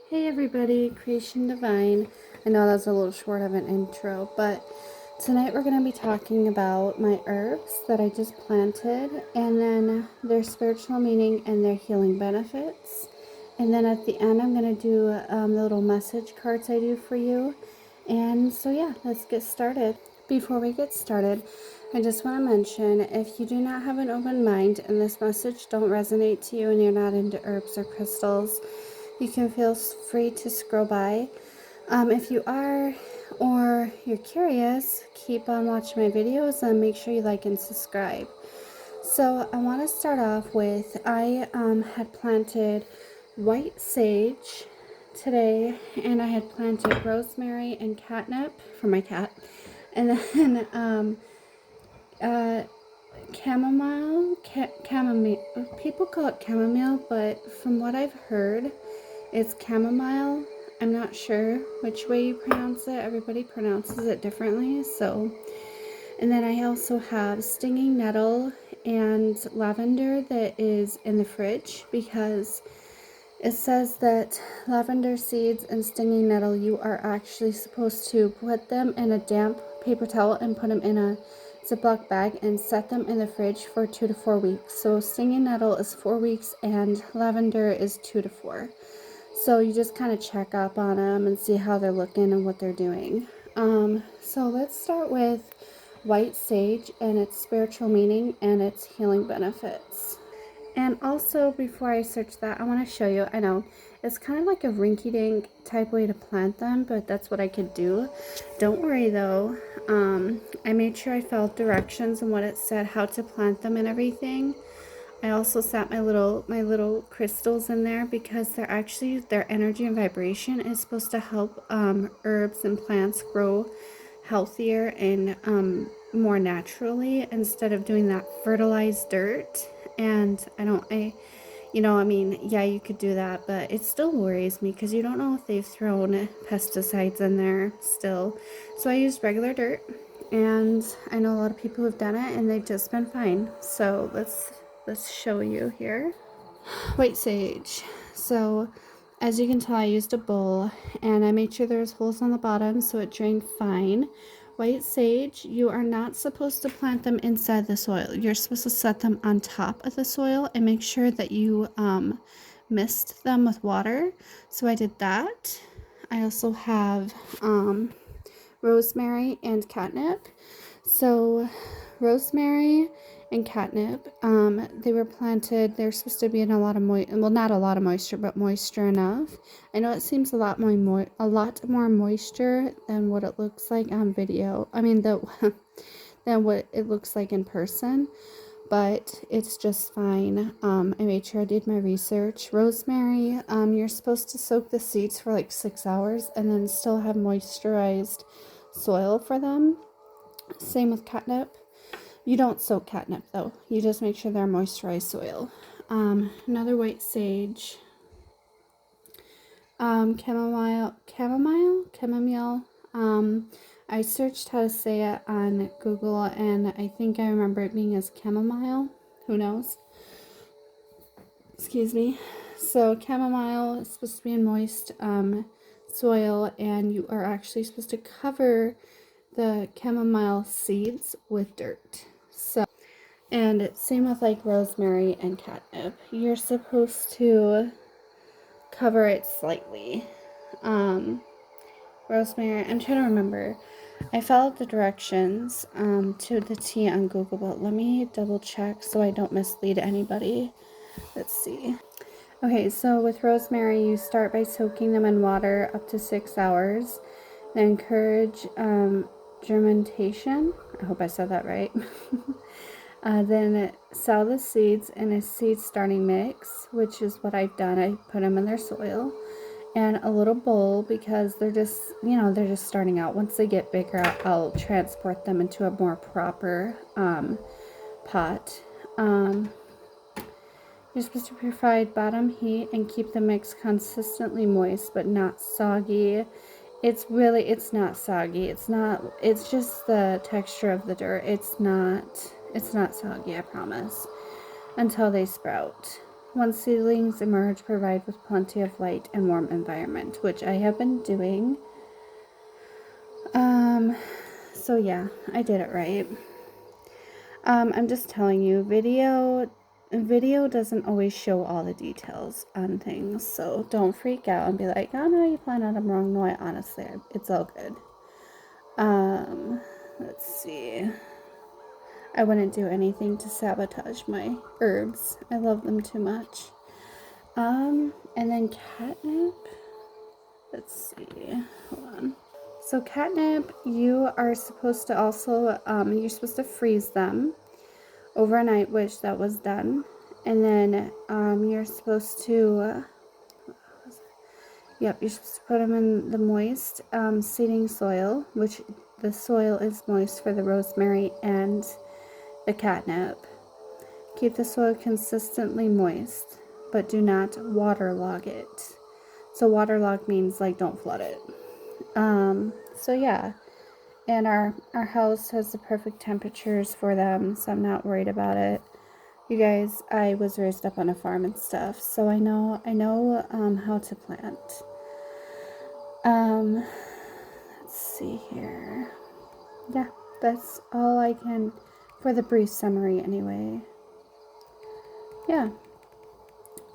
Hey everybody, Creation Divine. I know that's a little short of an intro, but tonight we're going to be talking about my herbs that I just planted and then their spiritual meaning and their healing benefits. And then at the end, I'm going to do the little message cards I do for you. And so, yeah, let's get started. Before we get started, I just want to mention if you do not have an open mind and this message don't resonate to you and you're not into herbs or crystals, you can feel free to scroll by. If you are or you're curious, keep on watching my videos and make sure you like and subscribe. So I want to start off with I had planted white sage today, and I had planted rosemary and catnip for my cat, and then uh, chamomile. People call it chamomile, but from what I've heard, it's chamomile. I'm not sure which way you pronounce it. Everybody pronounces it differently. So, and then I also have stinging nettle and lavender that is in the fridge because it says that lavender seeds and stinging nettle, you are actually supposed to put them in a damp paper towel and put them in a Ziploc bag and set them in the fridge for 2 to 4 weeks. So stinging nettle is 4 weeks and lavender is 2 to 4. So you just kind of check up on them and see how they're looking and what they're doing. So let's start with white sage and its spiritual meaning and its healing benefits. And also, before I search that, I want to show you, I know, it's kind of like a rinky-dink type way to plant them, but that's what I could do. Don't worry though, I made sure I followed directions and what it said, how to plant them and everything. I also set my little crystals in there because they're actually, their energy and vibration is supposed to help herbs and plants grow healthier and more naturally instead of doing that fertilized dirt. And I mean, yeah, you could do that, but it still worries me because you don't know if they've thrown pesticides in there still. So I used regular dirt, and I know a lot of people who've done it and they've just been fine. So let's show you here. White sage. So as you can tell, I used a bowl and I made sure there's holes on the bottom so it drained fine. White sage, you are not supposed to plant them inside the soil. You're supposed to set them on top of the soil and make sure that you mist them with water. So I did that. I also have rosemary and catnip. So rosemary and catnip, they were planted, they're supposed to be in a lot of not a lot of moisture, but moisture enough. I know it seems a lot more moisture than what it looks like on video. I mean, than what it looks like in person, but it's just fine. I made sure I did my research. Rosemary, you're supposed to soak the seeds for like 6 hours and then still have moisturized soil for them. Same with catnip. You don't soak catnip though. You just make sure they're moisturized soil. Another white sage. Chamomile. I searched how to say it on Google and I think I remember it being as chamomile. Who knows? Excuse me. So chamomile is supposed to be in moist soil, and you are actually supposed to cover the chamomile seeds with dirt. And same with like rosemary and catnip. You're supposed to cover it slightly. Rosemary, I'm trying to remember. I followed the directions to the T on Google, but let me double check so I don't mislead anybody. Let's see. Okay, so with rosemary, you start by soaking them in water up to 6 hours. Then encourage germination. I hope I said that right. Then sow the seeds in a seed starting mix, which is what I've done. I put them in their soil and a little bowl because they're just starting out. Once they get bigger, I'll transport them into a more proper pot. You're supposed to provide bottom heat and keep the mix consistently moist but not soggy. It's not soggy. It's just the texture of the dirt. It's not soggy, I promise, until they sprout. Once seedlings emerge, provide with plenty of light and warm environment, which I have been doing. So yeah, I did it right. I'm just telling you, video doesn't always show all the details on things, so don't freak out and be like, oh no, you planted them wrong. No, honestly, it's all good. Let's see. I wouldn't do anything to sabotage my herbs. I love them too much. And then catnip. Let's see. Hold on. So catnip, you are supposed to also, you're supposed to freeze them overnight, which that was done. And then you're supposed to, you're supposed to put them in the moist seeding soil, which the soil is moist for the rosemary and the catnip. Keep the soil consistently moist, but do not waterlog it. So waterlog means like don't flood it. So yeah, and our house has the perfect temperatures for them, so I'm not worried about it. You guys, I was raised up on a farm and stuff, so I know how to plant. Let's see here. Yeah, that's all I can for the brief summary anyway. Yeah.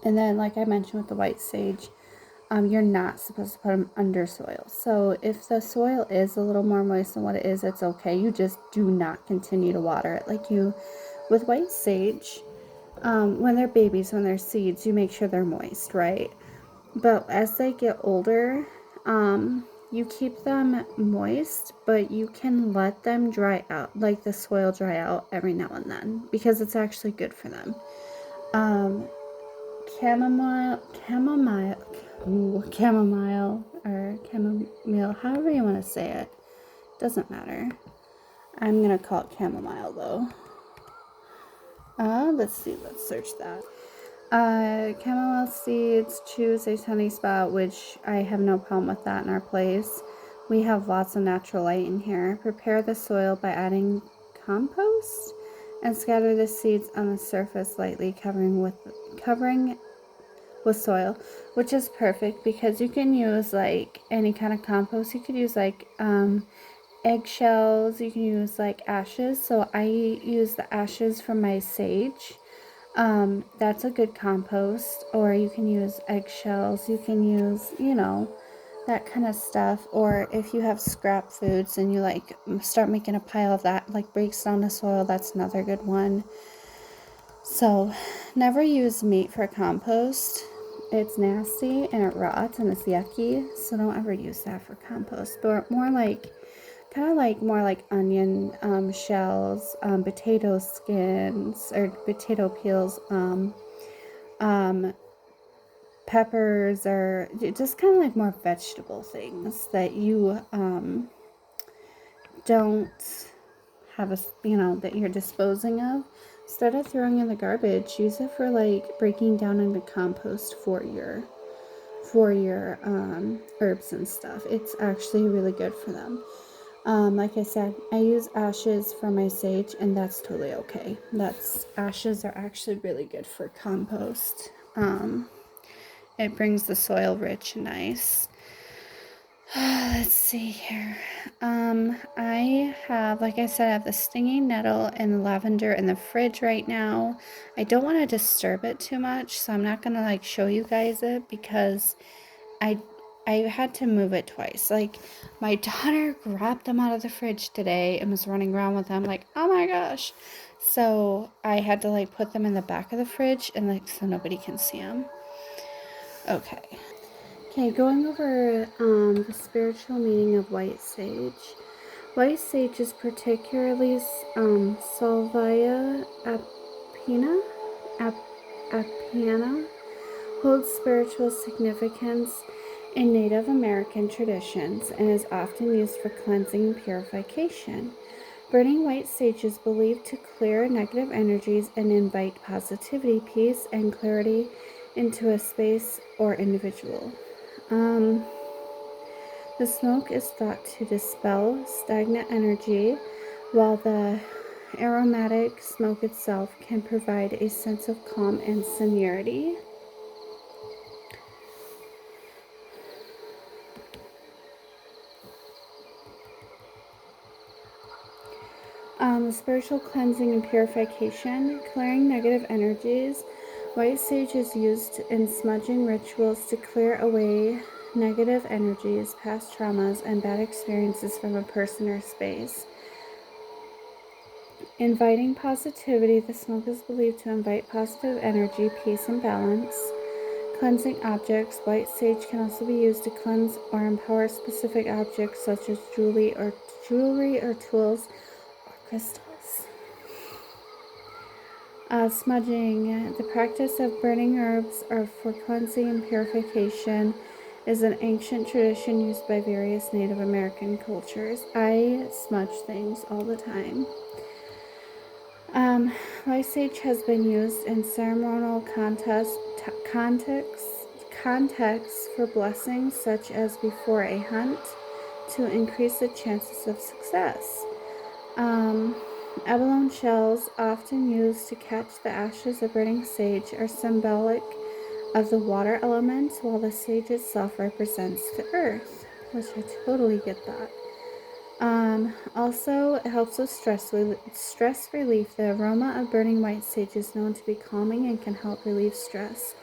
And then, like I mentioned with the white sage, you're not supposed to put them under soil. So if the soil is a little more moist than what it is, it's okay. You just do not continue to water it. Like you, with white sage, when they're babies, when they're seeds, you make sure they're moist, right? But as they get older, you keep them moist, but you can let them dry out, like the soil dry out every now and then, because it's actually good for them. Chamomile, or chamomile, however you want to say it, doesn't matter. I'm gonna call it chamomile though. Let's see, let's search that. Chamomile seeds, choose a sunny spot, which I have no problem with that in our place. We have lots of natural light in here. Prepare the soil by adding compost and scatter the seeds on the surface lightly, covering with soil, which is perfect because you can use like any kind of compost. You could use like eggshells, you can use like ashes. So I use the ashes from my sage. That's a good compost. Or you can use eggshells, you can use, that kind of stuff. Or if you have scrap foods and you like start making a pile of that, like breaks down the soil, that's another good one. So never use meat for compost. It's nasty and it rots and it's yucky, so don't ever use that for compost. But more like onion shells, potato skins or potato peels, peppers, or just kind of like more vegetable things that you don't have that you're disposing of. Instead of throwing in the garbage, use it for like breaking down into compost for your herbs and stuff. It's actually really good for them. Like I said, I use ashes for my sage, and that's totally okay. Ashes are actually really good for compost. It brings the soil rich and nice. Let's see here. I have, like I said, I have the stinging nettle and the lavender in the fridge right now. I don't want to disturb it too much, so I'm not gonna like show you guys it because I had to move it twice. Like my daughter grabbed them out of the fridge today and was running around with them like, oh my gosh. So I had to like put them in the back of the fridge and like so nobody can see them. Okay, going over the spiritual meaning of white sage. White sage is particularly Salvia apiana, holds spiritual significance in Native American traditions and is often used for cleansing and purification. Burning white sage is believed to clear negative energies and invite positivity, peace, and clarity into a space or individual. The smoke is thought to dispel stagnant energy, while the aromatic smoke itself can provide a sense of calm and serenity. Spiritual cleansing and purification, clearing negative energies. White sage is used in smudging rituals to clear away negative energies, past traumas, and bad experiences from a person or space. Inviting positivity. The smoke is believed to invite positive energy, peace, and balance. Cleansing objects. White sage can also be used to cleanse or empower specific objects such as jewelry or tools or crystals. Smudging. The practice of burning herbs or for cleansing and purification is an ancient tradition used by various Native American cultures. I smudge things all the time. White sage has been used in ceremonial contexts for blessings, such as before a hunt, to increase the chances of success. Abalone shells, often used to catch the ashes of burning sage, are symbolic of the water element, while the sage itself represents the earth, which I totally get that. Also, it helps with stress relief. The aroma of burning white sage is known to be calming and can help relieve stress.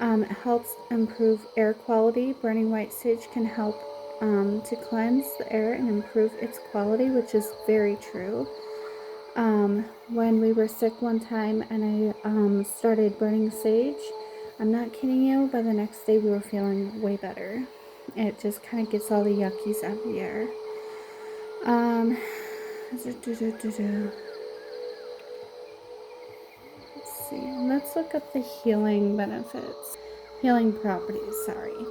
It helps improve air quality. Burning white sage can help to cleanse the air and improve its quality, which is very true. When we were sick one time and I started burning sage, I'm not kidding you, by the next day we were feeling way better. It just kind of gets all the yuckies out of the air. Let's see. Let's look up the healing benefits. Healing properties, sorry.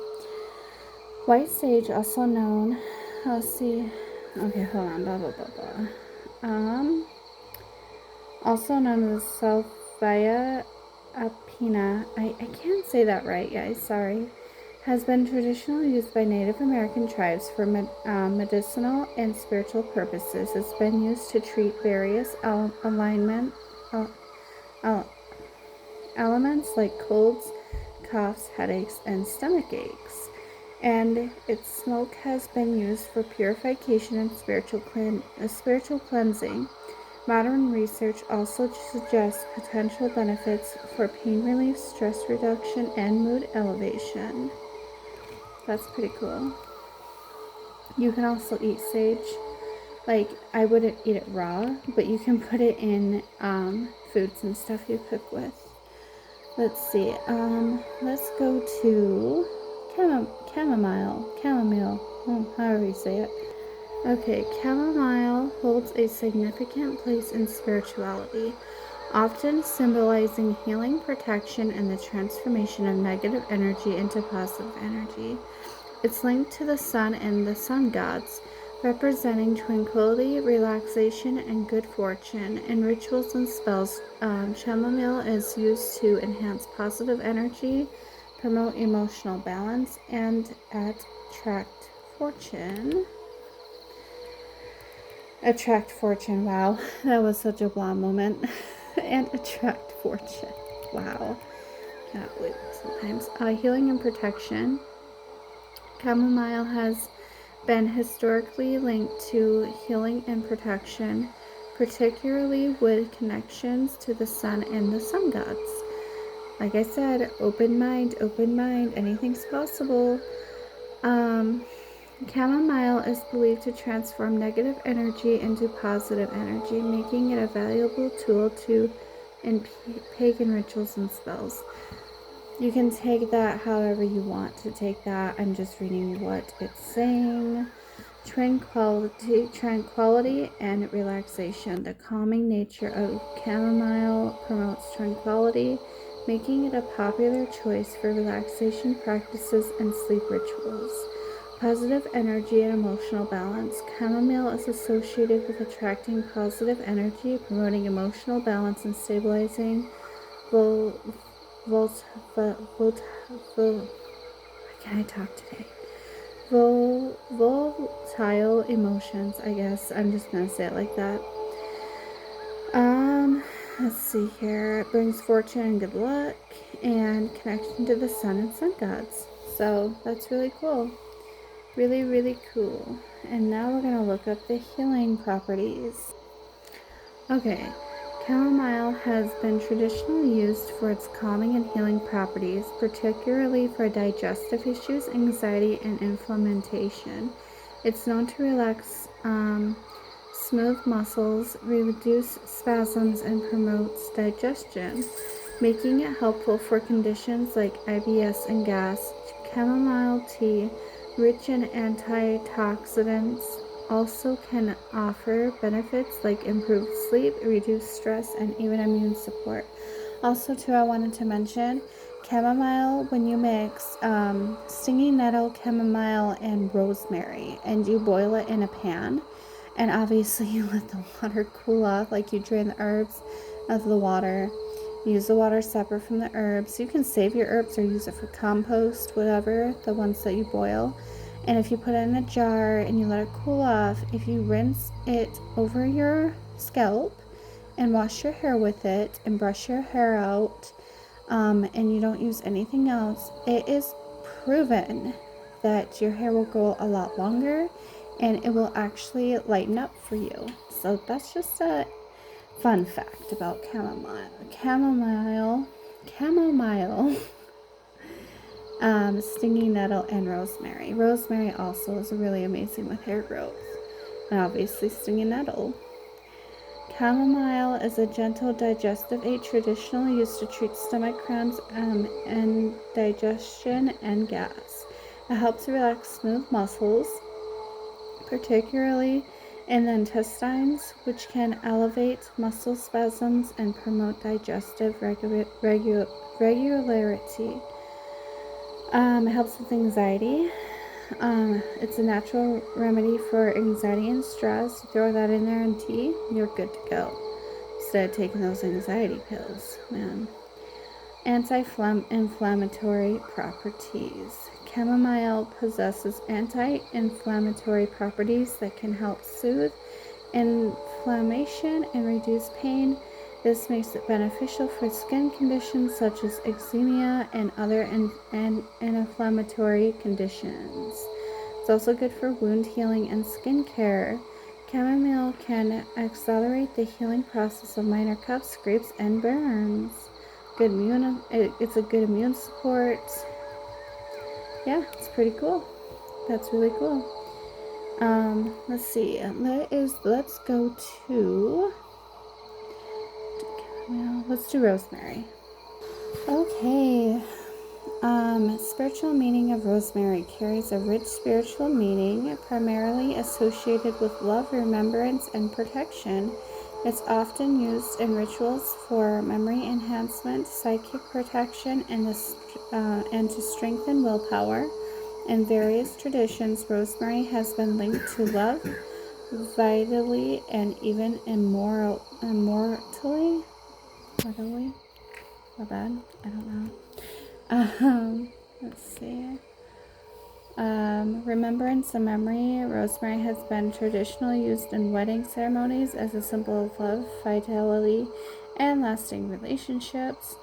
White sage, also known, let's see. Okay, hold on, blah, blah, blah, blah. Also known as Salvia apina. I can't say that right, guys, sorry. Has been traditionally used by Native American tribes for medicinal and spiritual purposes. It's been used to treat various elements like colds, coughs, headaches, and stomach aches. And its smoke has been used for purification and spiritual cleansing. Modern research also suggests potential benefits for pain relief, stress reduction, and mood elevation. That's pretty cool. You can also eat sage. Like, I wouldn't eat it raw, but you can put it in foods and stuff you cook with. Let's see. Let's go to chamomile, however you say it. Okay, chamomile holds a significant place in spirituality, often symbolizing healing, protection, and the transformation of negative energy into positive energy. It's linked to the sun and the sun gods, representing tranquility, relaxation, and good fortune. In rituals and spells, chamomile is used to enhance positive energy, promote emotional balance, and attract fortune. Attract fortune, wow, that was such a blah moment. And attract fortune, wow. Can't believe it sometimes. Healing and protection. Chamomile has been historically linked to healing and protection, particularly with connections to the sun and the sun gods. Like I said, open mind, anything's possible. Chamomile is believed to transform negative energy into positive energy, making it a valuable tool in pagan rituals and spells. You can take that however you want to take that. I'm just reading what it's saying. Tranquility and relaxation. The calming nature of chamomile promotes tranquility, making it a popular choice for relaxation practices and sleep rituals. Positive energy and emotional balance. Chamomile is associated with attracting positive energy, promoting emotional balance, and stabilizing volatile emotions, I guess. I'm just gonna say it like that. Let's see here. It brings fortune and good luck and connection to the sun and sun gods. So that's really cool. Really, really cool. And now we're going to look up the healing properties. Okay, chamomile has been traditionally used for its calming and healing properties, particularly for digestive issues, anxiety, and inflammation. It's known to relax smooth muscles, reduce spasms, and promotes digestion, making it helpful for conditions like IBS and gas. Chamomile tea, rich in antioxidants, also can offer benefits like improved sleep, reduced stress, and even immune support. Also, too, I wanted to mention chamomile, when you mix stinging nettle, chamomile, and rosemary, and you boil it in a pan, and obviously you let the water cool off, like you drain the herbs of the water. Use the water separate from the herbs. You can save your herbs or use it for compost, whatever, the ones that you boil. And if you put it in a jar and you let it cool off, if you rinse it over your scalp and wash your hair with it and brush your hair out, and you don't use anything else, it is proven that your hair will grow a lot longer and it will actually lighten up for you. So that's just a fun fact about chamomile. Chamomile, stinging nettle, and rosemary. Rosemary also is really amazing with hair growth. And obviously stinging nettle. Chamomile is a gentle digestive aid traditionally used to treat stomach cramps and digestion and gas. It helps relax smooth muscles, particularly in the intestines, which can elevate muscle spasms and promote digestive regularity. It helps with anxiety. It's a natural remedy for anxiety and stress. You throw that in there in tea, you're good to go. Instead of taking those anxiety pills, man. Anti-inflammatory properties. Chamomile possesses anti-inflammatory properties that can help soothe inflammation and reduce pain. This makes it beneficial for skin conditions such as eczema and other inflammatory conditions. It's also good for wound healing and skin care. Chamomile can accelerate the healing process of minor cuts, scrapes, and burns. It's a good immune support. Yeah, it's pretty cool. That's really cool. Let's see. Let's go to. Well, let's do rosemary. Okay. Spiritual meaning of rosemary carries a rich spiritual meaning, primarily associated with love, remembrance, and protection. It's often used in rituals for memory enhancement, psychic protection, and to strengthen willpower. In various traditions, rosemary has been linked to love, vitally, and even immortally. My bad. I don't know. Let's see. Remembrance and memory. Rosemary has been traditionally used in wedding ceremonies as a symbol of love, fidelity, and lasting relationships.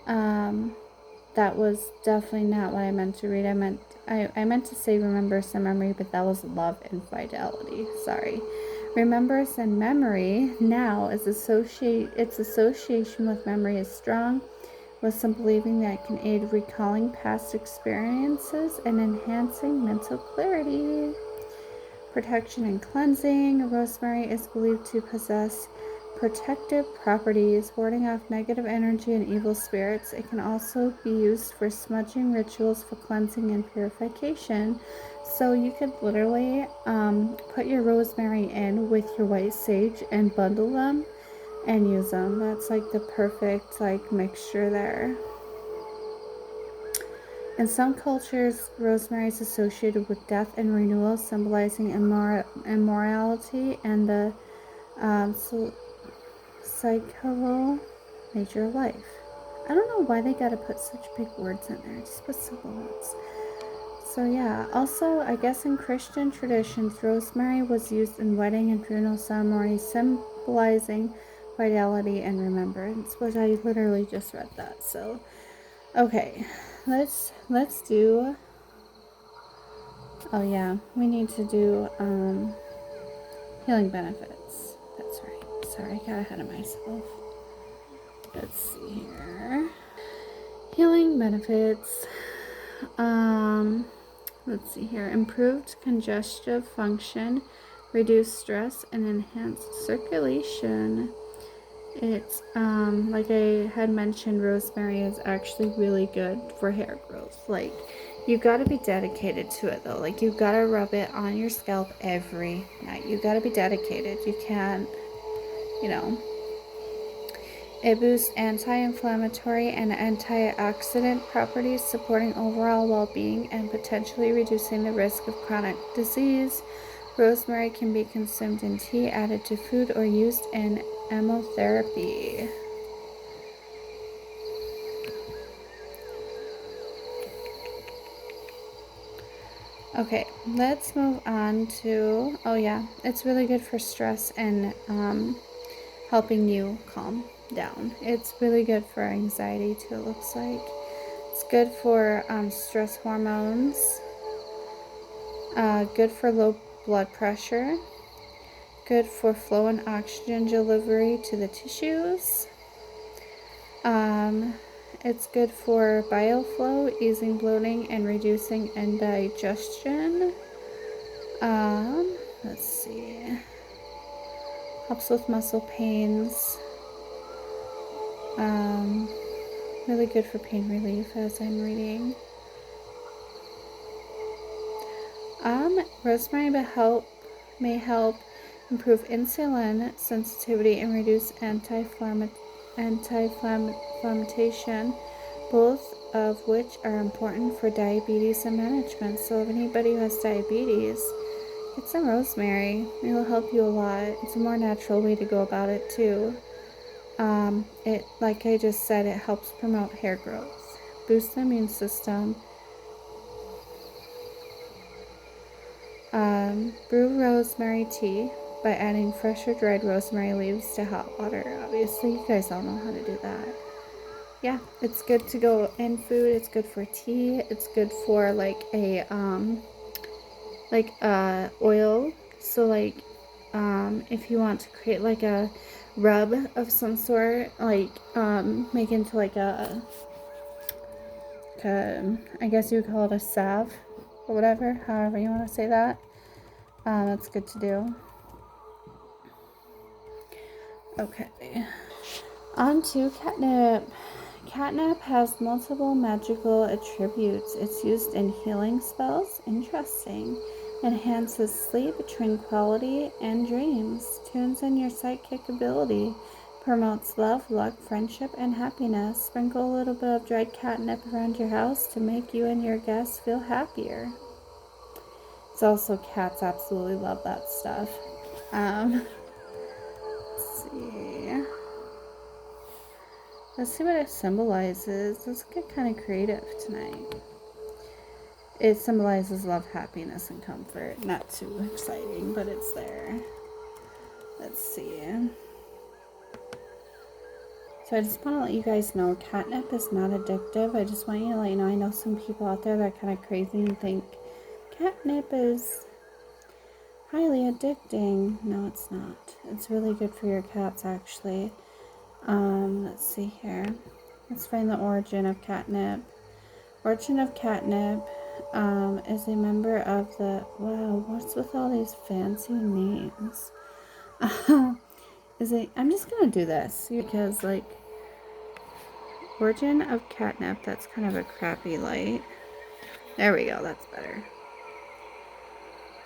That was definitely not what I meant to read. I meant to say remembrance and memory, but that was love and fidelity. Sorry. Remembrance and memory now is its association with memory is strong, with some believing that it can aid recalling past experiences and enhancing mental clarity. Protection and cleansing. Rosemary is believed to possess protective properties, warding off negative energy and evil spirits. It can also be used for smudging rituals for cleansing and purification. So you could literally put your rosemary in with your white sage and bundle them and use them. That's like the perfect mixture there. In some cultures, rosemary is associated with death and renewal, symbolizing immortality and the cyclical nature of life. I don't know why they gotta put such big words in there. Just put simple words. So yeah, also I guess in Christian traditions, rosemary was used in wedding and funeral ceremonies, symbolizing fidelity, and remembrance, which I literally just read that. So, okay, let's do. Oh yeah, we need to do healing benefits. That's right. Sorry, I got ahead of myself. Let's see here. Healing benefits. Let's see here. Improved congestive function, reduced stress, and enhanced circulation. It's like I had mentioned, rosemary is actually really good for hair growth. Like, you got to be dedicated to it though. Like, you got to rub it on your scalp every night. You got to be dedicated. You can't, you know. It boosts anti-inflammatory and antioxidant properties, supporting overall well-being and potentially reducing the risk of chronic disease. Rosemary can be consumed in tea, added to food, or used in aromatherapy. Okay, let's move on to, oh yeah, it's really good for stress and helping you calm down. It's really good for anxiety too, it looks like. It's good for stress hormones, good for low blood pressure, good for flow and oxygen delivery to the tissues. It's good for bile flow, easing bloating and reducing indigestion. Let's see. Helps with muscle pains. Really good for pain relief, as I'm reading. Rosemary may help improve insulin sensitivity and reduce anti-inflammation, both of which are important for diabetes and management. So if anybody who has diabetes, get some rosemary. It will help you a lot. It's a more natural way to go about it too. It, like I just said, it helps promote hair growth, boost the immune system. Brew rosemary tea by adding fresh or dried rosemary leaves to hot water. Obviously, you guys all know how to do that. Yeah, it's good to go in food. It's good for tea. It's good for like a oil. So like if you want to create like a rub of some sort, like make into like a I guess you would call it a salve or whatever, however you want to say that. That's good to do. Okay, on to catnip. Catnip has multiple magical attributes. It's used in healing spells. Interesting. Enhances sleep, tranquility, and dreams. Tunes in your psychic ability. Promotes love, luck, friendship, and happiness. Sprinkle a little bit of dried catnip around your house to make you and your guests feel happier. It's also, cats absolutely love that stuff. Let's see. Let's see what it symbolizes. Let's get kind of creative tonight. It symbolizes love, happiness, and comfort. Not too exciting, but it's there. Let's see. So I just want to let you guys know, catnip is not addictive. I just want you to let you know, I know some people out there that are kind of crazy and think catnip is highly addicting. No, it's not. It's really good for your cats, actually. Let's see here. Let's find the origin of catnip. Origin of catnip is a member of the... Wow, what's with all these fancy names? I'm just gonna do this because, like, origin of catnip, that's kind of a crappy light. There we go, that's better.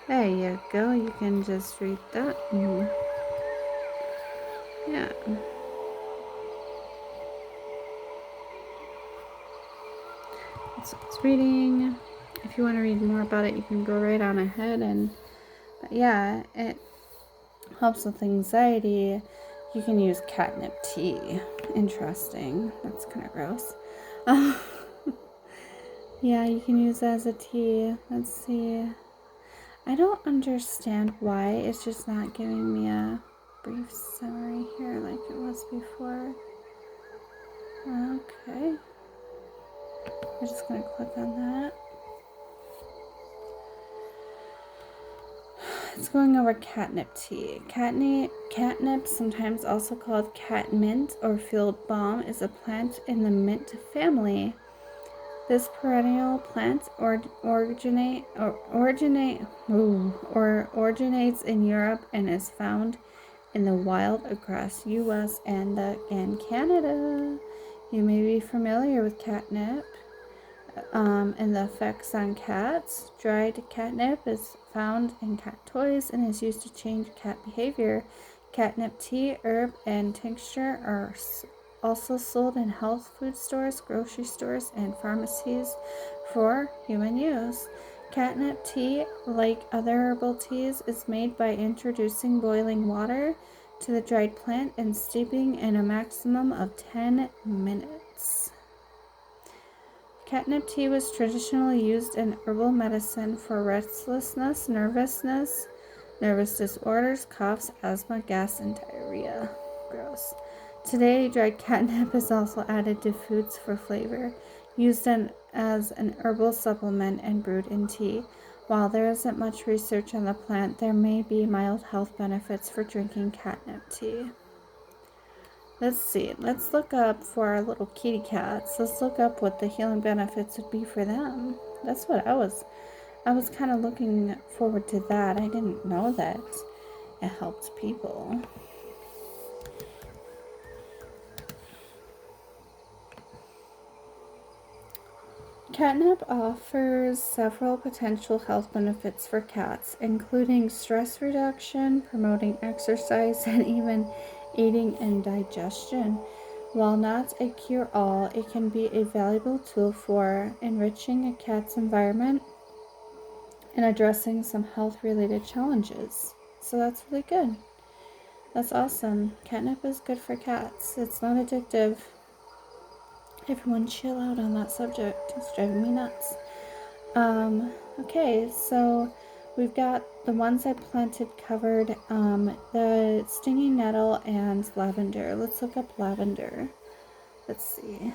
There you go, you can just read that. Yeah. So it's reading. If you want to read more about it, you can go right on ahead. But yeah, it helps with anxiety. You can use catnip tea. Interesting. That's kind of gross. Yeah, you can use it as a tea. Let's see. I don't understand why it's just not giving me a brief summary here like it was before. Okay. We're just going to click on that. It's going over catnip tea. Catnip, sometimes also called catmint or field balm, is a plant in the mint family. This perennial plant originates in Europe and is found in the wild across U.S. and Canada. You may be familiar with catnip and the effects on cats. Dried catnip is found in cat toys and is used to change cat behavior. Catnip tea, herb, and tincture are also sold in health food stores, grocery stores, and pharmacies for human use. Catnip tea, like other herbal teas, is made by introducing boiling water to the dried plant and steeping in a maximum of 10 minutes. Catnip tea was traditionally used in herbal medicine for restlessness, nervous disorders, coughs, asthma, gas, and diarrhea. Gross. Today, dried catnip is also added to foods for flavor, used as an herbal supplement and brewed in tea. While there isn't much research on the plant, there may be mild health benefits for drinking catnip tea. Let's see. Let's look up for our little kitty cats. Let's look up what the healing benefits would be for them. That's what I was kind of looking forward to that. I didn't know that it helped people. Catnip offers several potential health benefits for cats, including stress reduction, promoting exercise, and even aiding in digestion. While not a cure-all, it can be a valuable tool for enriching a cat's environment and addressing some health-related challenges. So that's really good. That's awesome. Catnip is good for cats. It's not addictive. Everyone chill out on that subject. It's driving me nuts. Okay, so we've got the ones I planted covered, the stinging nettle and lavender. Let's look up lavender. Let's see.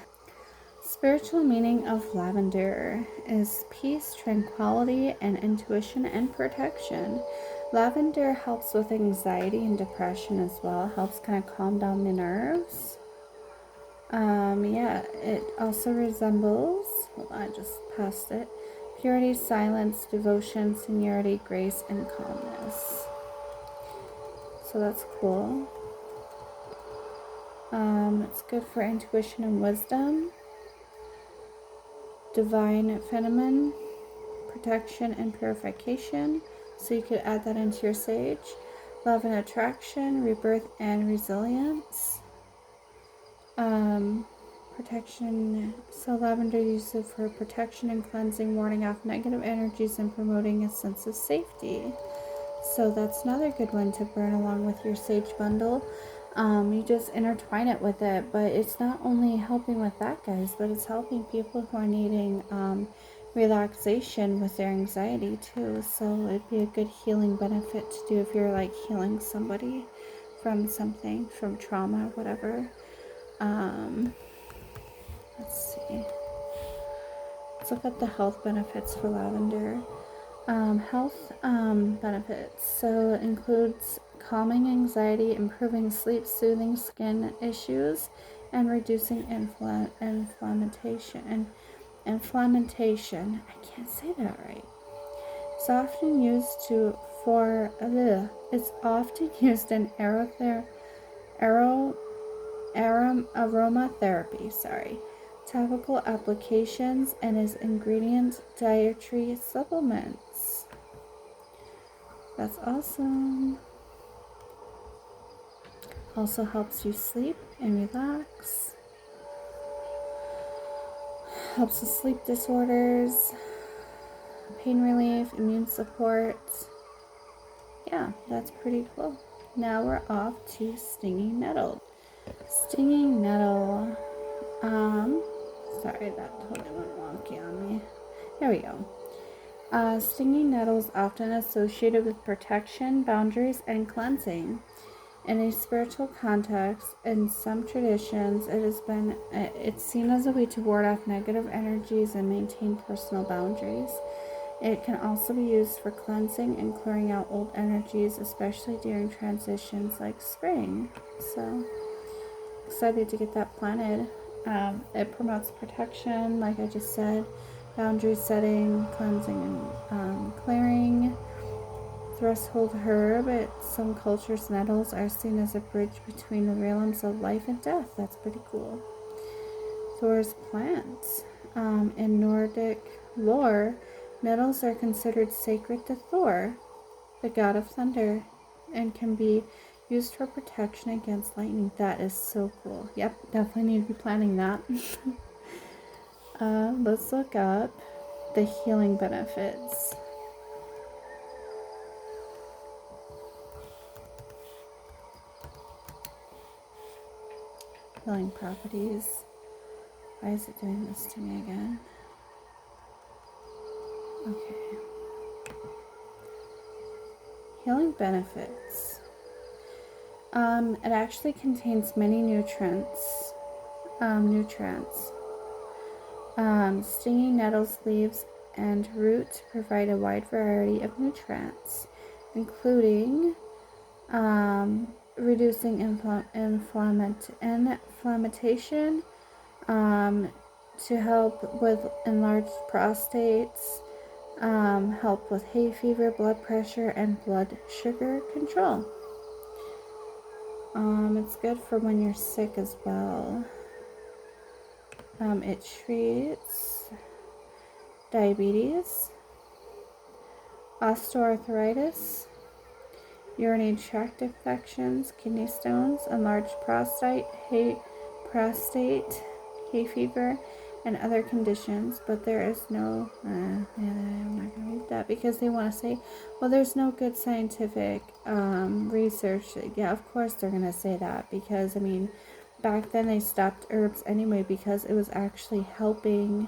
Spiritual meaning of lavender is peace, tranquility, and intuition and protection. Lavender helps with anxiety and depression as well. Helps kind of calm down the nerves. Yeah, it also resembles, hold on, I just passed it, purity, silence, devotion, seniority, grace, and calmness. So that's cool. It's good for intuition and wisdom, divine feminine, protection and purification. So you could add that into your sage. Love and attraction, rebirth and resilience. Protection. So lavender uses it for protection and cleansing, warding off negative energies and promoting a sense of safety. So that's another good one to burn along with your sage bundle. You just intertwine it with it, but it's not only helping with that, guys, but it's helping people who are needing relaxation with their anxiety too. So it'd be a good healing benefit to do if you're like healing somebody from something, from trauma, whatever. Let's see. Let's look at the health benefits for lavender. Health benefits. So it includes calming anxiety, improving sleep, soothing skin issues, and reducing inflammation. I can't say that right. It's often used in aromatherapy, topical applications, and as ingredient dietary supplements. That's awesome. Also helps you sleep and relax. Helps with sleep disorders, pain relief, immune support. Yeah, that's pretty cool. Now we're off to stinging nettle. Stinging nettle. Sorry, that totally went wonky on me. There we go. Stinging nettle is often associated with protection, boundaries, and cleansing. In a spiritual context, in some traditions, it's seen as a way to ward off negative energies and maintain personal boundaries. It can also be used for cleansing and clearing out old energies, especially during transitions like spring. So excited to get that planted. It promotes protection, like I just said, boundary setting, cleansing, and clearing. Threshold herb. In some cultures, nettles are seen as a bridge between the realms of life and death. That's pretty cool. Thor's plants. In Nordic lore, nettles are considered sacred to Thor, the god of thunder, and can be used for protection against lightning. That is so cool. Yep, definitely need to be planning that. Let's look up the healing benefits. Healing properties. Why is it doing this to me again? Okay. Healing benefits. It actually contains many nutrients. Stinging nettles, leaves, and roots provide a wide variety of nutrients, including reducing inflammation, to help with enlarged prostates, help with hay fever, blood pressure, and blood sugar control. It's good for when you're sick as well. It treats diabetes, osteoarthritis, urinary tract infections, kidney stones, enlarged prostate, hay fever, and other conditions. But there is no, I'm not going to read that because they want to say, well, there's no good scientific research. Yeah, of course they're going to say that because, I mean, back then they stopped herbs anyway because it was actually helping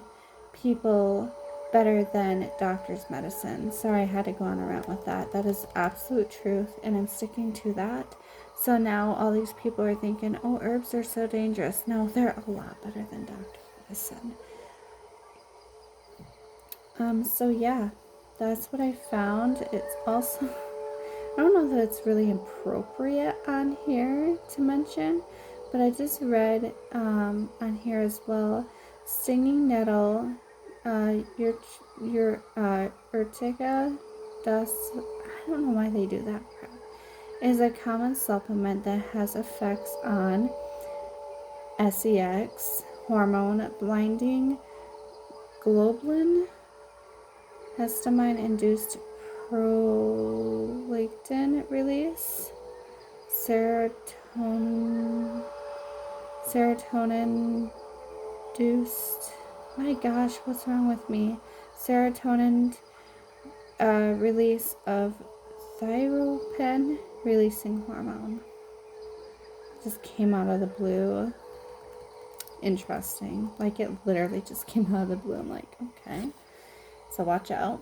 people better than doctor's medicine. Sorry, I had to go on a rant with that. That is absolute truth, and I'm sticking to that. So now all these people are thinking, oh, herbs are so dangerous. No, they're a lot better than doctor medicine. So yeah, that's what I found. It's also, I don't know that it's really appropriate on here to mention, but I just read on here as well, stinging nettle, your Urtica dust, I don't know why they do that, is a common supplement that has effects on sex, hormone binding, globulin, histamine-induced prolactin release, serotonin-induced, my gosh, what's wrong with me? Serotonin release of thyropen releasing hormone. Just came out of the blue. Interesting. Like, it literally just came out of the blue. I'm like, okay. So watch out.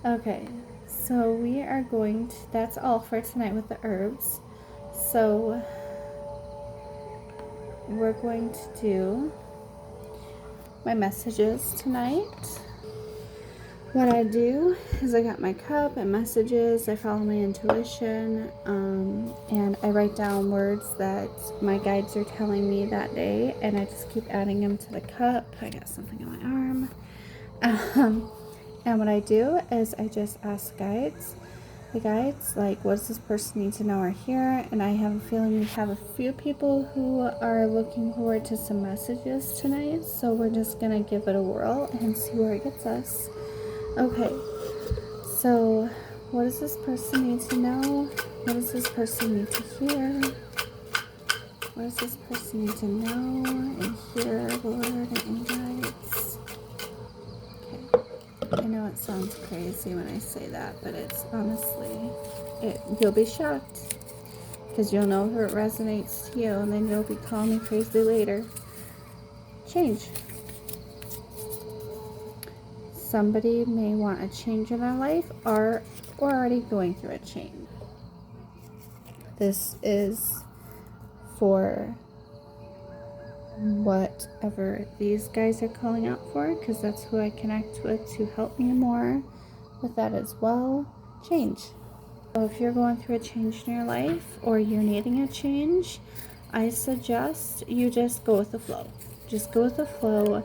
Okay. So we are going to, that's all for tonight with the herbs. So we're going to do my messages tonight. What I do is I got my cup and messages, I follow my intuition, and I write down words that my guides are telling me that day, and I just keep adding them to the cup. I got something on my arm. And what I do is I just ask the guides, like, what does this person need to know or hear? And I have a feeling we have a few people who are looking forward to some messages tonight, so we're just going to give it a whirl and see where it gets us. Okay, so what does this person need to know? What does this person need to hear? What does this person need to know and hear, Lord, and guides? Okay, I know it sounds crazy when I say that, but it's honestly, you'll be shocked because you'll know who it resonates to you, and then you'll be calling me crazy later. Change. Somebody may want a change in their life or already going through a change. This is for whatever these guys are calling out for, because that's who I connect with to help me more with that as well. Change. So if you're going through a change in your life or you're needing a change, I suggest you just go with the flow. Just go with the flow.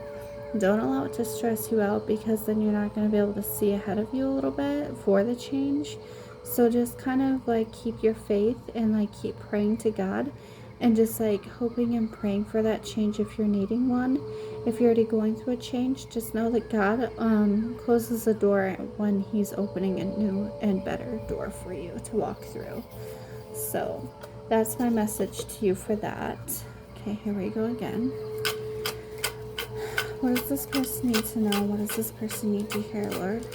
Don't allow it to stress you out, because then you're not going to be able to see ahead of you a little bit for the change. So just kind of like keep your faith and like keep praying to God, and just like hoping and praying for that change if you're needing one. If you're already going through a change, just know that God closes the door when He's opening a new and better door for you to walk through. So that's my message to you for that. Okay, here we go again. What does this person need to know? What does this person need to hear, Lord?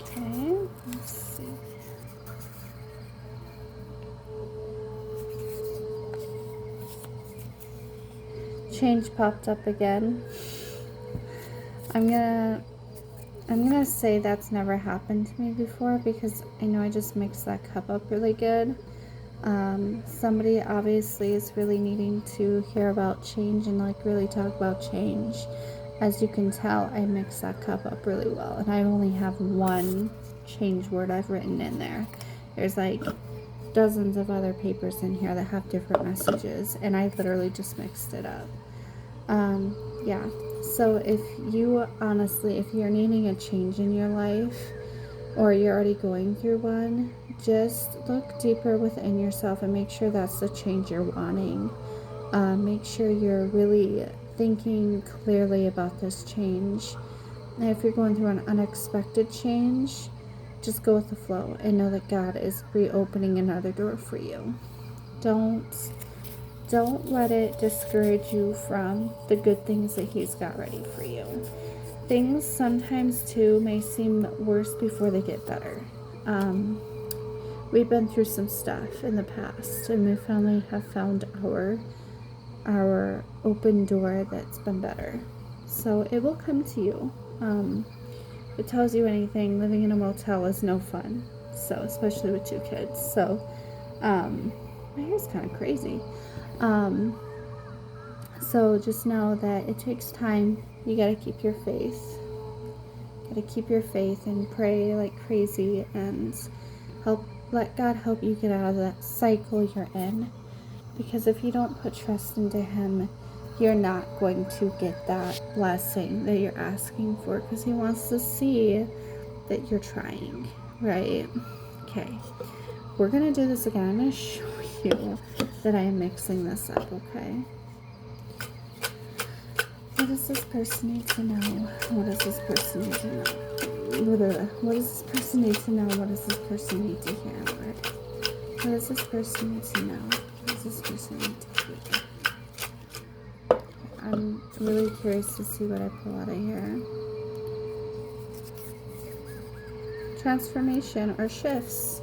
Okay, let's see. Change popped up again. I'm gonna say that's never happened to me before, because I know I just mixed that cup up really good. Somebody obviously is really needing to hear about change and like really talk about change. As you can tell, I mixed that cup up really well, and I only have one change word I've written in there. There's like dozens of other papers in here that have different messages, and I literally just mixed it up. Yeah, so if you honestly, if you're needing a change in your life, or you're already going through one, just look deeper within yourself and make sure that's the change you're wanting. Make sure you're really thinking clearly about this change. And if you're going through an unexpected change, just go with the flow and know that God is reopening another door for you. Don't let it discourage you from the good things that He's got ready for you. Things sometimes too may seem worse before they get better. We've been through some stuff in the past, and we finally have found our open door that's been better. So it will come to you. If it tells you anything, living in a motel is no fun. So especially with 2 kids. So my hair's kind of crazy. So just know that it takes time. You gotta keep your faith. Gotta keep your faith and pray like crazy, and let God help you get out of that cycle you're in. Because if you don't put trust into Him, you're not going to get that blessing that you're asking for, because He wants to see that you're trying, right? Okay, we're gonna do this again. I'm gonna show you that I am mixing this up, okay? What does this person need to know? What does this person need to know? What does this person need to know? What does this person need to hear, Lord? What does this person need to know? What does this person need to hear? I'm really curious to see what I pull out of here. Transformation or shifts.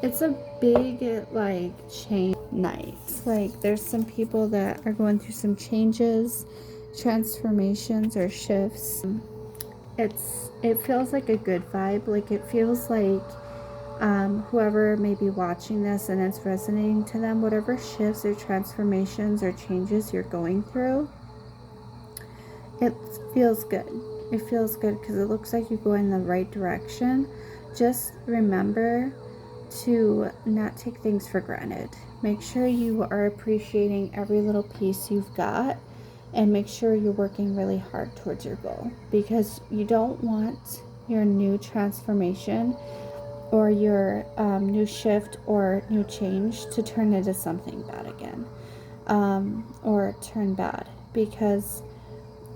It's a big, like, change night. Like, there's some people that are going through some changes, transformations, or shifts. It feels like a good vibe. Like, it feels like whoever may be watching this and it's resonating to them, whatever shifts or transformations or changes you're going through, it feels good. It feels good because it looks like you're going in the right direction. Just remember to not take things for granted. Make sure you are appreciating every little piece you've got, and make sure you're working really hard towards your goal, because you don't want your new transformation or your new shift or new change to turn into something bad again, or turn bad, because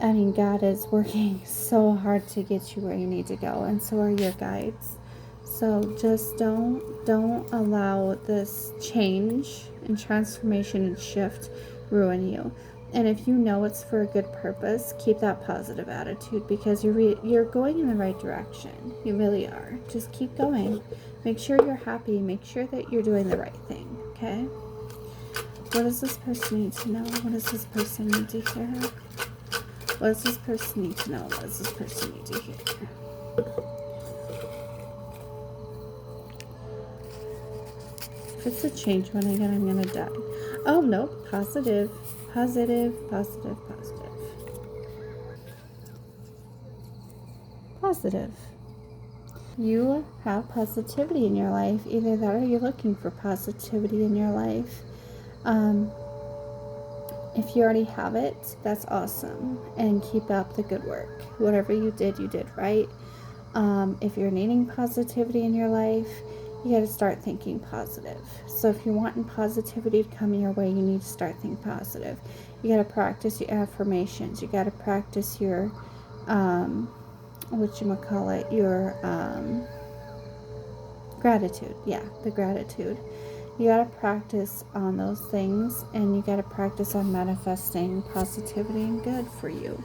I mean, God is working so hard to get you where you need to go, and so are your guides. So just don't allow this change and transformation and shift ruin you. And if you know it's for a good purpose, keep that positive attitude, because you're going in the right direction. You really are. Just keep going. Make sure you're happy. Make sure that you're doing the right thing, okay? What does this person need to know? What does this person need to hear? What does this person need to know? What does this person need to hear? If it's a change one again, I'm gonna die. Oh, nope. Positive. Positive, positive, positive. Positive. You have positivity in your life. Either that or you're looking for positivity in your life. If you already have it, that's awesome. And keep up the good work. Whatever you did right. If you're needing positivity in your life, you got to start thinking positive. So if you're wanting positivity to come your way, you need to start thinking positive. You got to practice your affirmations. You got to practice your, your gratitude. Yeah, the gratitude. You got to practice on those things, and you got to practice on manifesting positivity and good for you.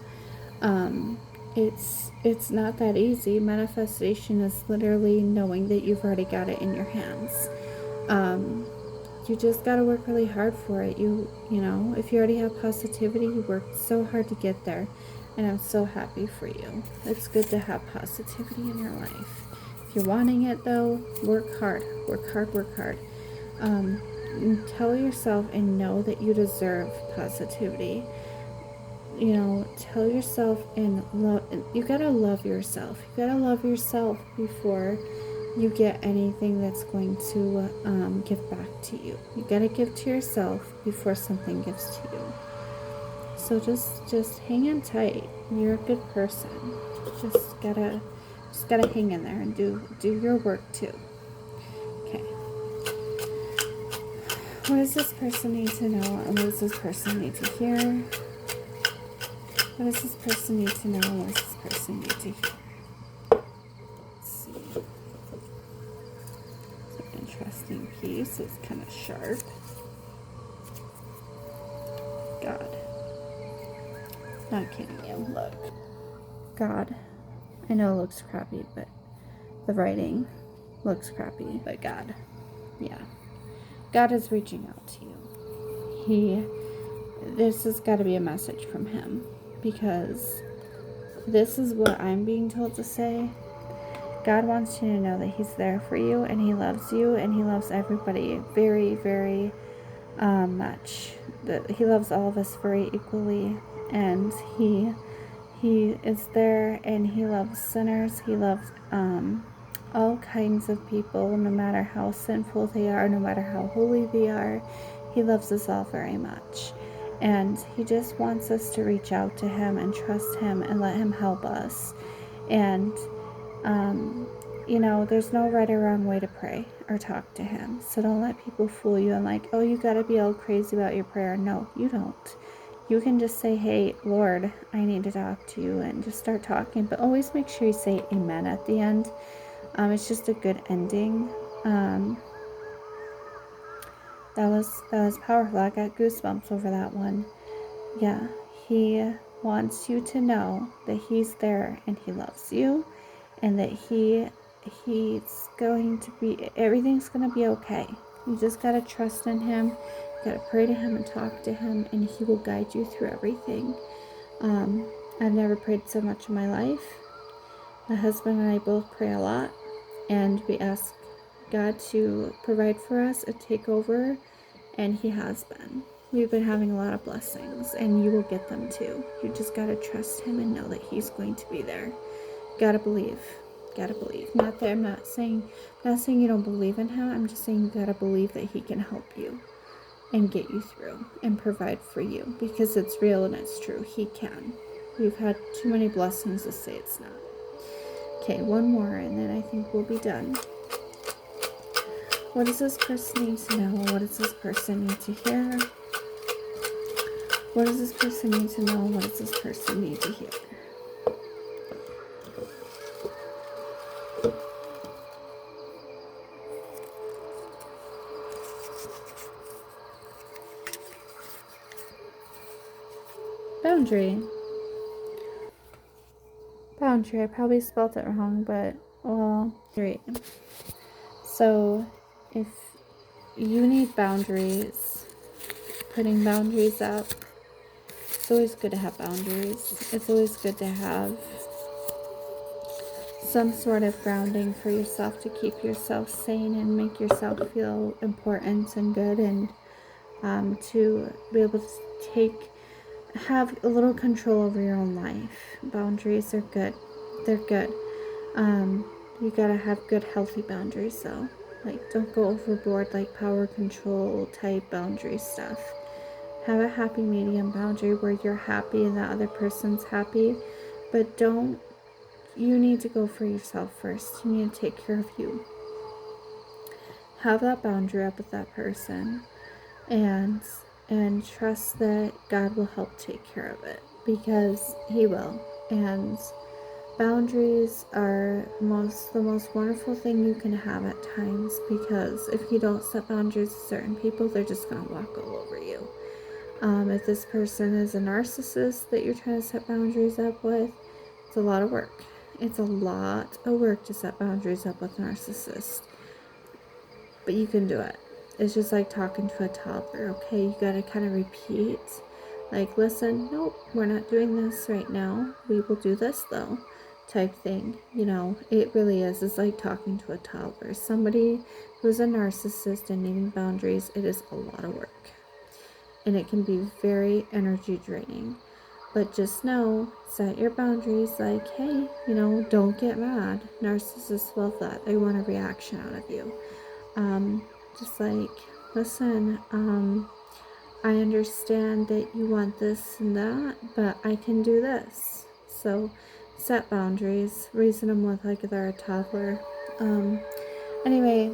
It's not that easy. Manifestation is literally knowing that you've already got it in your hands. You just got to work really hard for it. You know, if you already have positivity, you worked so hard to get there, and I'm so happy for you. It's good to have positivity in your life. If you're wanting it though, work hard, work hard, work hard. Tell yourself and know that you deserve positivity. You know, tell yourself and love. You gotta love yourself. You gotta love yourself before you get anything that's going to give back to you. You gotta give to yourself before something gives to you. So just hang on tight. You're a good person. Just gotta hang in there and do your work too. Okay. What does this person need to know, and what does this person need to hear? What does this person need to know, and what does this person need to hear? Let's see. It's an interesting piece. It's kind of sharp. God. Not kidding you. Look. God. I know it looks crappy, but the writing looks crappy. But God. Yeah. God is reaching out to you. This has got to be a message from him, because this is what I'm being told to say. God wants you to know that he's there for you, and he loves you, and he loves everybody very, very much. That he loves all of us very equally, and he is there, and he loves sinners. He loves all kinds of people, no matter how sinful they are, no matter how holy they are. He loves us all very much. And he just wants us to reach out to him and trust him and let him help us. And, you know, there's no right or wrong way to pray or talk to him. So don't let people fool you and like, oh, you got to be all crazy about your prayer. No, you don't. You can just say, hey, Lord, I need to talk to you, and just start talking. But always make sure you say amen at the end. It's just a good ending. That was powerful. I got goosebumps over that one. Yeah, he wants you to know that he's there and he loves you, and that he's going to be, everything's going to be okay. You just got to trust in him. You got to pray to him and talk to him, and he will guide you through everything. I've never prayed so much in my life. My husband and I both pray a lot, and we ask God to provide for us, and take over, and he has been. We've been having a lot of blessings, and you will get them too. You just gotta trust him and know that he's going to be there. Gotta believe. Gotta believe. Not that I'm not saying you don't believe in him. I'm just saying you gotta believe that he can help you and get you through and provide for you, because it's real and it's true. He can. We've had too many blessings to say it's not. Okay, one more, and then I think we'll be done. What does this person need to know? What does this person need to hear? What does this person need to know? What does this person need to hear? Boundary. Boundary. I probably spelled it wrong, but, well, great. So, if you need boundaries, putting boundaries up, it's always good to have boundaries. It's always good to have some sort of grounding for yourself to keep yourself sane and make yourself feel important and good, and to be able to have a little control over your own life. Boundaries are good. They're good. You gotta have good, healthy boundaries, though. Like, don't go overboard, like power control type boundary stuff. Have a happy medium boundary where you're happy and the other person's happy, but don't. You need to go for yourself first. You need to take care of you. Have that boundary up with that person, and trust that God will help take care of it, because He will. And boundaries are the most wonderful thing you can have at times, because if you don't set boundaries with certain people, they're just going to walk all over you. If this person is a narcissist that you're trying to set boundaries up with, it's a lot of work. It's a lot of work to set boundaries up with a narcissist. But you can do it. It's just like talking to a toddler, okay? You gotta kind of repeat. Like, listen, nope, we're not doing this right now. We will do this though, type thing. You know, it really is. It's like talking to a toddler. Somebody who's a narcissist and needing boundaries, it is a lot of work. And it can be very energy draining. But just know, set your boundaries, like, hey, you know, don't get mad. Narcissists love that. They want a reaction out of you. Just like, listen, I understand that you want this and that, but I can do this. So set boundaries, reason them with like they're a toddler. Anyway,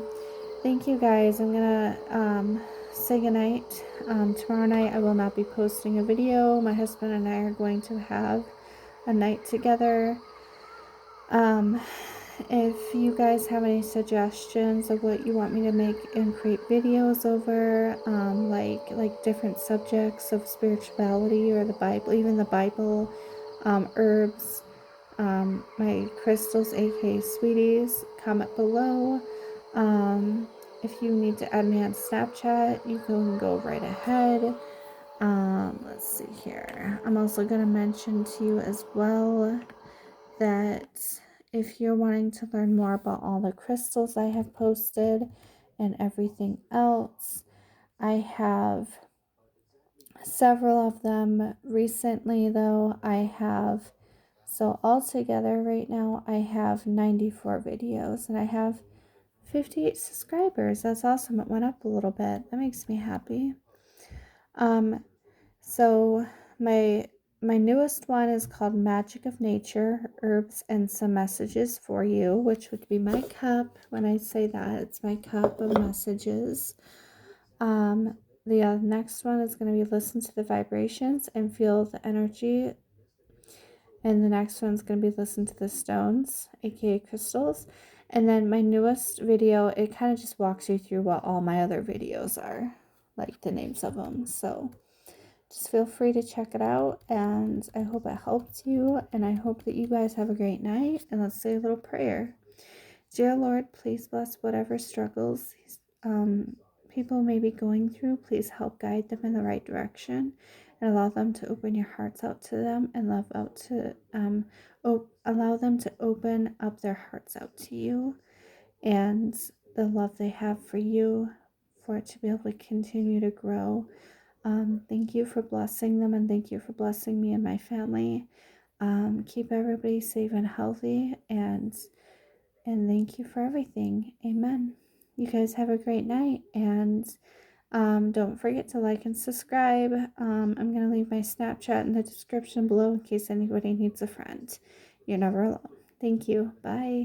thank you guys. I'm gonna say goodnight. Tomorrow night I will not be posting a video. My husband and I are going to have a night together. If you guys have any suggestions of what you want me to make and create videos over, like different subjects of spirituality or the Bible, even the Bible, herbs, my crystals, aka sweeties, comment below. If you need to add me on Snapchat, you can go right ahead. Let's see here. I'm also going to mention to you as well that if you're wanting to learn more about all the crystals I have posted and everything else, I have several of them recently, though. So altogether right now I have 94 videos and I have 58 subscribers. That's awesome. It went up a little bit. That makes me happy. So my newest one is called Magic of Nature, Herbs and Some Messages for You, which would be my cup. When I say that, it's my cup of messages. The next one is going to be Listen to the Vibrations and Feel the Energy. And the next one's going to be Listen to the Stones, aka crystals. And then my newest video, it kind of just walks you through what all my other videos are, like the names of them. So just feel free to check it out, and I hope it helped you, and I hope that you guys have a great night. And let's say a little prayer. Dear Lord, please bless whatever struggles people may be going through. Please help guide them in the right direction and allow them to open your hearts out to them and allow them to open up their hearts out to you and the love they have for you, for it to be able to continue to grow. Thank you for blessing them, and thank you for blessing me and my family. Keep everybody safe and healthy, and thank you for everything. Amen. You guys have a great night, and don't forget to like and subscribe. I'm going to leave my Snapchat in the description below in case anybody needs a friend. You're never alone. Thank you. Bye.